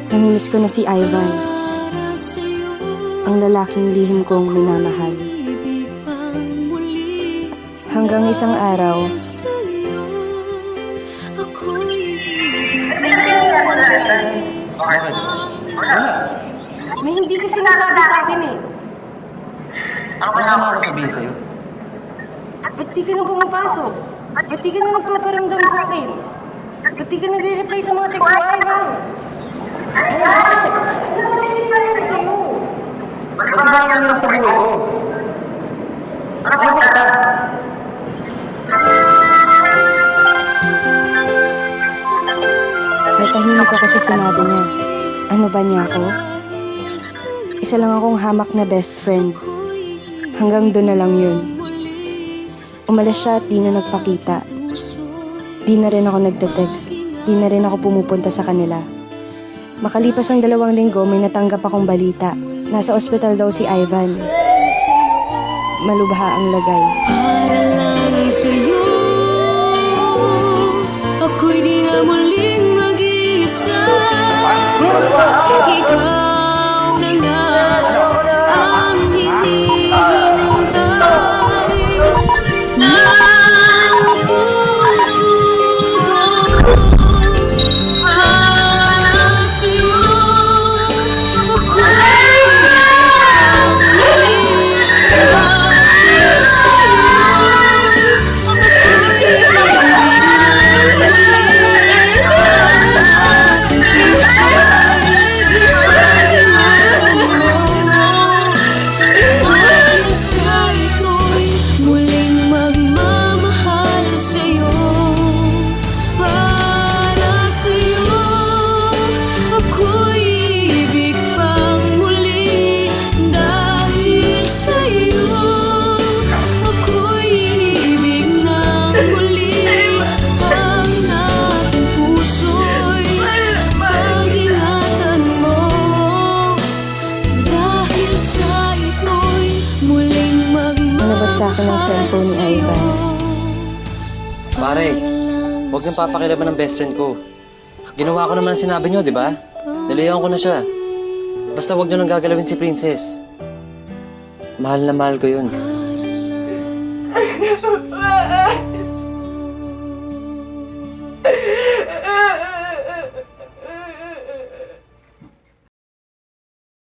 Namimiss ko na si Ivan, ang lalaking lihim kong minamahal. Hanggang isang araw, may hindi ka sinasabi sa akin eh. Ano ba naman ako sabihin sa'yo? Ba't di ka na pumapasok? Ba't di ka na nagpaparamdam sa akin? Ba't di ka nagre-reply sa mga text mo, Ivan? Ba't ba ang hirap sa buhay ko? Ano ba kita? Natahimik ako sa sinabi niya. Ano ba niya ako? Isa lang akong hamak na best friend. Hanggang doon na lang yun. Umalis siya at di na nagpakita. Di na rin ako nagte-text. Di na rin ako pumupunta sa kanila. Makalipas ang 2 linggo, may natanggap akong balita. Nasa ospital daw si Ivan. Malubha ang lagay. Para lang sa'yo, ako'y di na muling mag-iisa. Ikaw na nga ang hinihintay ng puso ko. Para sa'yo, ako'y Sa akin ang cellphone ni Ivan. Pare, huwag niyong papakilaban ng best friend ko. Ginawa ko naman ang sinabi niyo, di ba? Nalayan ko na siya. Basta huwag niyo nang gagalawin si Princess. Mahal na mahal ko yun.